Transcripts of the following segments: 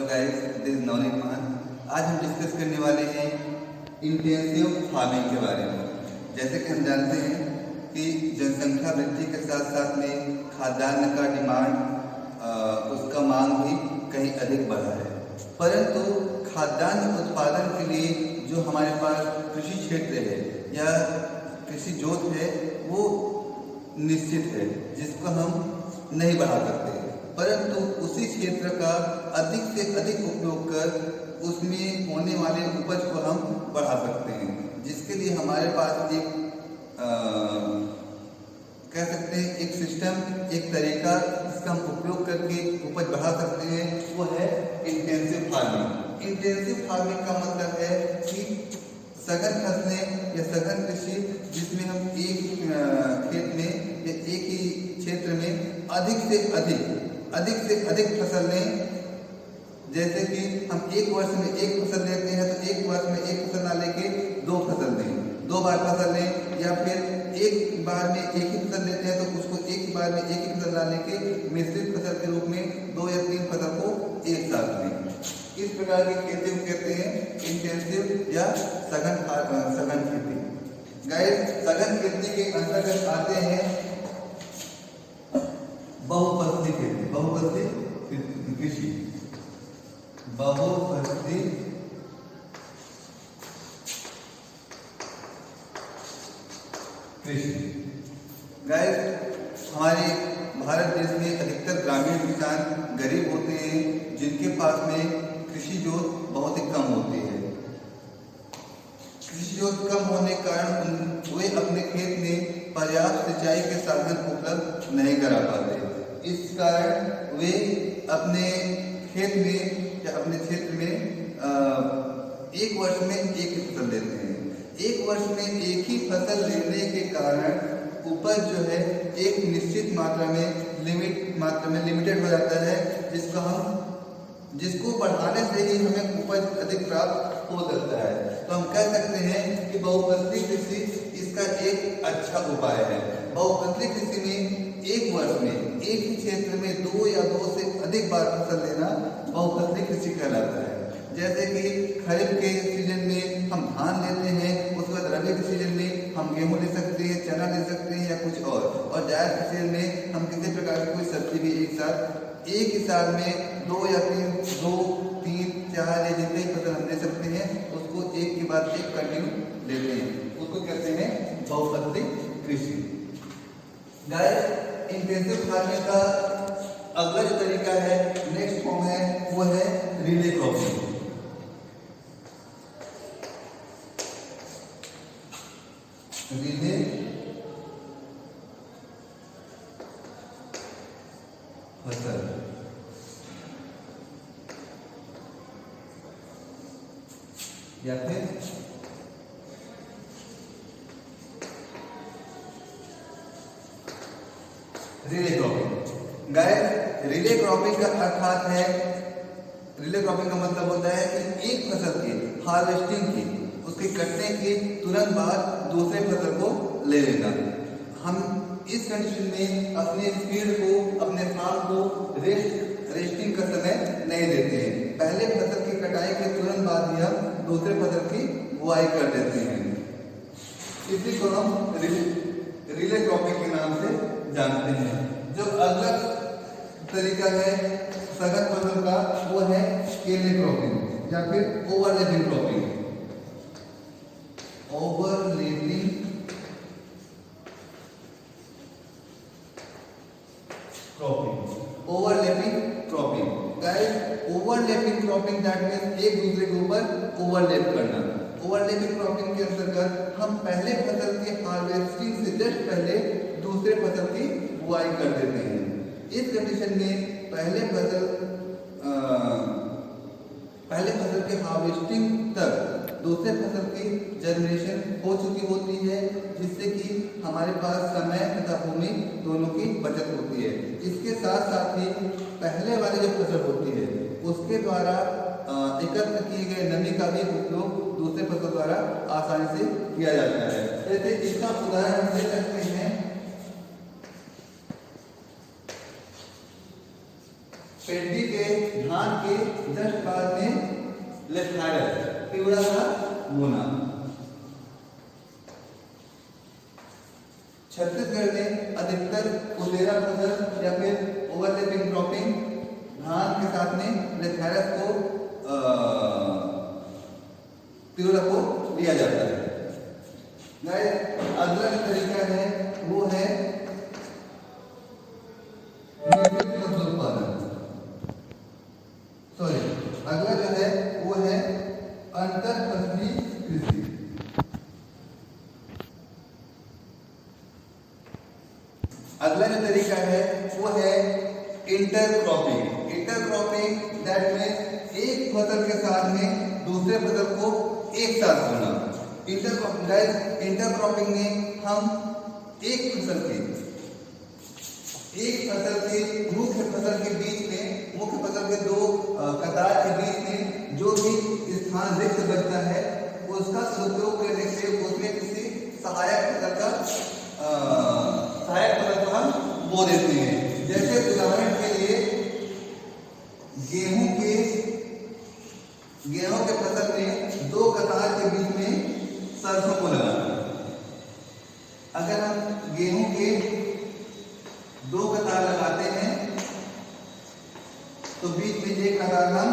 Guys, this is Navneet मान। आज हम डिस्कस करने वाले हैं इंटेंसिव फार्मिंग के बारे में। जैसे कि हम जानते हैं कि जनसंख्या वृद्धि के साथ साथ में खाद्यान्न का डिमांड, उसका मांग भी कहीं अधिक बढ़ा है। परंतु खाद्यान्न उत्पादन के लिए जो हमारे पास कृषि क्षेत्र है या कृषि जोत है वो निश्चित है, जिसको हम नहीं बढ़ा सकते। परंतु उसी क्षेत्र का अधिक से अधिक उपयोग कर उसमें होने वाले उपज को हम बढ़ा सकते हैं, जिसके लिए हमारे पास एक कह सकते हैं एक सिस्टम, एक तरीका जिसका हम उपयोग करके उपज बढ़ा सकते हैं, वो है इंटेंसिव फार्मिंग। इंटेंसिव फार्मिंग का मतलब है कि सघन फसलें या सघन कृषि, जिसमें हम एक खेत में या एक ही क्षेत्र में अधिक से अधिक फसल लें। जैसे कि हम एक वर्ष में एक फसल लेते हैं तो एक वर्ष में एक फसल ना लेके दो फसल लें, 2 बार फसल लें, या फिर एक बार में एक ही फसल लेते हैं तो उसको एक बार में एक ही फसल ना लेके मिश्रित फसल के रूप में 2 या 3 फसल को एक साथ लें। इस प्रकार की खेती को कहते हैं इंटेंसिव या सघन खेती। गाइस, सघन खेती के अंतर्गत आते हैं बहुफसली खेती, बहुफसली कृषि, बहुफसली कृषि। गाइस, हमारे भारत देश में अधिकतर ग्रामीण किसान गरीब होते हैं, जिनके पास में कृषि जोत बहुत ही कम होती है। कृषि जोत कम होने के कारण वे अपने खेत में पर्याप्त सिंचाई के साधन उपलब्ध नहीं करा पाते। इस कारण वे अपने खेत में या अपने क्षेत्र में एक वर्ष में एक ही फसल लेते हैं। एक वर्ष में एक ही फसल लेने के कारण उपज जो है एक निश्चित मात्रा में लिमिटेड हो जाता है, जिसको बढ़ाने से ही हमें उपज अधिक प्राप्त हो सकता है। तो हम कह सकते हैं कि बहुफसली कृषि इसका एक अच्छा उपाय है। बहुफसली कृषि में एक वर्ष में एक ही क्षेत्र में 2 या 2 से अधिक बार फसल लेना बहुफसली कृषि कहलाता है। जैसे कि खरीफ के सीजन में हम धान लेते हैं, उसके बाद रबी के सीजन में हम गेहूं ले सकते हैं, चना ले सकते हैं या कुछ और जायद के सीजन में हम किसी प्रकार की कोई सब्जी भी एक ही साल में 2 या 3, 4 या जितने ही फसल हम ले सकते हैं, उसको एक के बाद एक कंटिन्यू लेते हैं, उसको कहते हैं बहुफसली कृषि। गाइस, इंटेंसिव फार्मिंग का अगला जो तरीका है, नेक्स्ट फॉर्म है, वो है रिले क्रॉपिंग। रिले फसल या फिर relay cropping. Guys, relay cropping का अर्थात है, रिले क्रॉपिंग का मतलब होता है कि एक फसल के हार्वेस्टिंग की, उसके कटने के तुरंत बाद दूसरे फसल को ले लेना। हम इस कंडीशन में अपने फील्ड को, अपने फार्म को रेस्टिंग का समय नहीं देते हैं। पहले फसल की कटाई के तुरंत बाद ही हम दूसरे फसल की बुआई कर देते हैं। इसी को हम रिले क्रॉपिंग के नाम से जानते हैं। जो अगला तरीका है सघन फसल का, वो है केले क्रॉपिंग या फिर overlapping cropping. Overlapping cropping that means एक दूसरे के ऊपर ओवरलैप करना। ओवरलैपिंग क्रॉपिंग के अंतर्गत हम पहले फसल के हार्वेस्टिंग से जस्ट पहले दूसरे फसल की बुआई कर देते हैं। इस कंडीशन में पहले फसल के हार्वेस्टिंग तक दूसरे फसल की जर्मिनेशन हो चुकी होती है, जिससे कि हमारे पास समय तथा भूमि दोनों की बचत होती है। इसके साथ साथ ही पहले वाली जो फसल होती है उसके द्वारा एकत्र किए गए नमी का भी उपयोग दूसरे फसल द्वारा आसानी से किया जाता है। जैसे इसका उदाहरण हम ले सकते हैं, पेंडी के धान के जस्ट बाद में लेफ्टाइरस पिवड़ा का बोना। छत्तीसगढ़ में अधिकतर उलेरा फसल या फिर ओवरलैपिंग क्रॉपिंग धान के साथ में लेफ्टाइरस को पिवड़ा को लिया जाता है। अगला जो तरीका है वो है अगला जो है वो है अंतर फसली कृषि। अगला जो तरीका है वो है इंटरक्रॉपिंग। इंटरक्रॉपिंग दैट मीन्स एक फसल के साथ में दूसरे फसल को एक साथ बोना। इंटरक्रॉपिंग में हम एक फसल के मुख्य फसल के बीच में, मुख्य फसल के दो कतार के बीच में जो भी स्थान रिक्त बचता है उसका सदुपयोग करने से उसमें किसी सहायक फसल को हम बो देते हैं। जैसे उदाहरण के लिए गेहूं के फसल में दो कतार के बीच में सरसों को लगाना। अगर हम गेहूं के दो कतार लगाते हैं तो बीच में एक कतार हम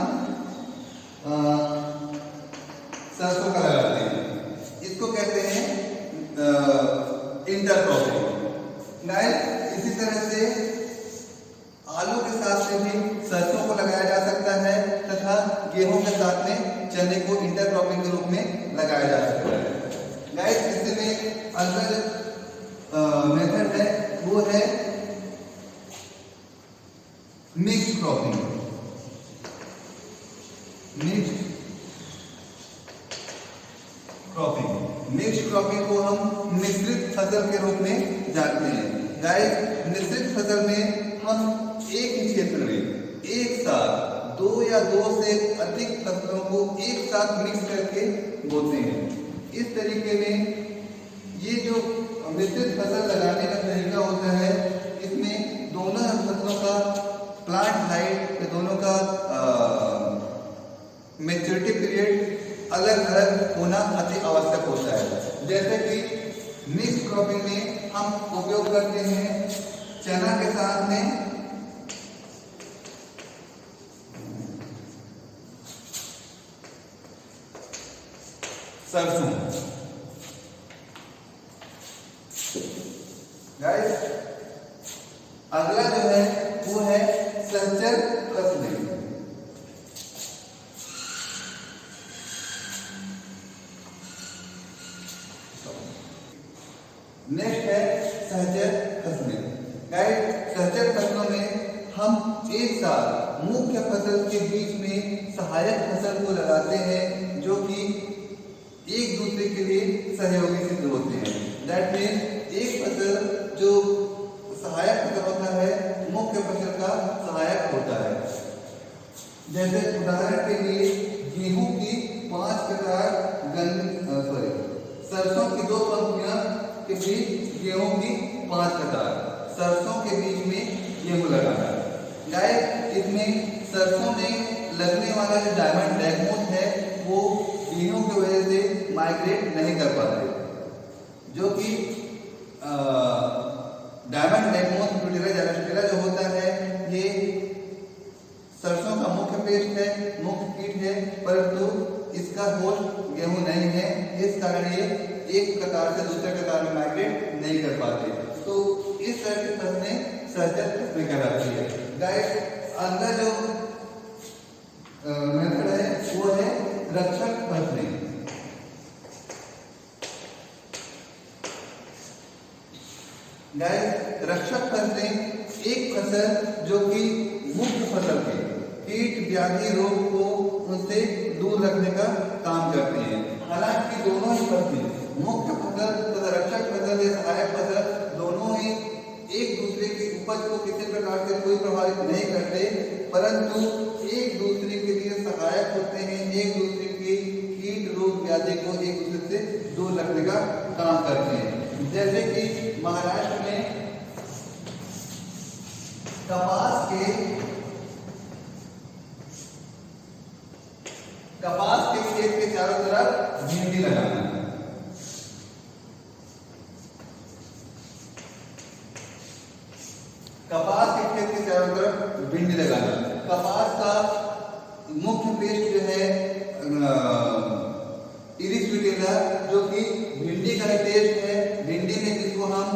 सरसों का लगाते हैं। इसको कहते हैं इंटरक्रॉपिंग। इसी तरह से आलू के साथ में भी सरसों को लगाया जा सकता है तथा गेहूं के साथ में चने को इंटरक्रॉपिंग के रूप में लगाया जा सकता है। इसमें अगला जो मेथड है वो है मिक्स्ड क्रॉपिंग। मिक्स्ड क्रॉपिंग को हम मिश्रित फसल के रूप में जानते हैं। मिश्रित फसल में हम एक ही क्षेत्र में एक साथ दो या दो से अधिक फसलों को एक साथ मिक्स करके बोते हैं। इस तरीके में ये जो मिश्रित फसल लगाने का तरीका होता है इसमें दोनों फसलों का प्लांट हाइट या दोनों का मैच्योरिटी पीरियड अलग अलग होना अति आवश्यक होता है। जैसे कि मिक्स क्रॉपिंग में हम उपयोग करते हैं चना के साथ में सरसों। अगला जो है वो है संचर फसलें। नेक्स्ट है सहचर फसलें। सहचर फसलों में हम एक साथ मुख्य फसल के बीच में सहायक फसल को लगाते हैं जो कि एक दूसरे के लिए सहयोगी सिद्ध होते हैं। दैट मीन्स एक फसल जो सहायक फसल होता है मुख्य फसल का सहायक होता है। जैसे उदाहरण के लिए गेहूं की 5 कतार सरसों की 2 पंक्तियां के बीच गेहूं की 5 कतार, सरसों के बीच में गेहूं लगाना। इसमें सरसों में लगने वाला जो डायमंड डैगमोथ है वो गेहूं की वजह से माइग्रेट नहीं कर पाते, जो कि डायमंड डैगमोथ प्यूटेरा जो होता है ये सरसों का मुख्य पेस्ट है, मुख्य कीट है, परंतु इसका होस्ट गेहूं नहीं है। इस कारण ये एक कतार से दूसरे कतार में माइग्रेट नहीं कर पाते। तो इस तरह की फसलें सहचर फसलें कहलाती है। गाइस अगला जो मेथड है वो है रक्षक फसलें। गाइस रक्षक फसलें एक फसल जो कि मुख्य फसल के कीट व्याधि रोग को उनसे दूर रखने का काम करते हैं। हालांकि दोनों ही फसलें मुख्य फसल तथा रक्षक फसल या सहायक फसल दोनों ही एक दूसरे की उपज को किसी प्रकार से कोई प्रभावित नहीं करते, परंतु एक दूसरे के लिए सहायक होते हैं, एक दूसरे के कीट रोग व्याधि को एक दूसरे से दूर रखने का काम करते हैं। जैसे कि महाराष्ट्र में कपास के कपास के खेत के चारों तरफ भिंडी लगाना है। कपास के खेत के चारों तरफ भिंडी लगाना। कपास का मुख्य पेस्ट जो है इरिस्पिटेला, जो कि भिंडी का पेस्ट है। भिंडी में जिसको हम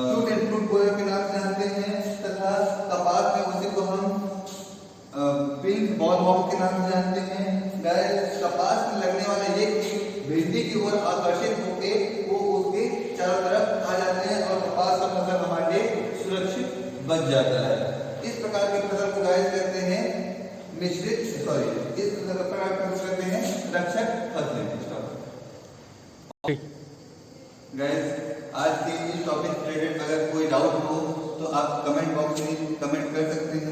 शूट एंड फ्रूट बोयर के नाम से जानते हैं, तथा कपास में उसी को हम पिंक बॉल वॉर्म के नाम से जानते हैं। गाइस, कपास में लगने वाला ये कीट भिंडी की ओर आकर्षित होकर वो उसके चारों तरफ आ जाते हैं और कपास का फसल हमारे सुरक्षित बच जाता है। इस प्रकार की फसल को गाइस कहते हैं मिश्रित इस प्रकार की फसल कहते हैं रक्षक फसलें। गाइस, आज के इस टॉपिक रिलेटेड अगर कोई डाउट हो तो आप कमेंट बॉक्स में कमेंट कर सकते हैं।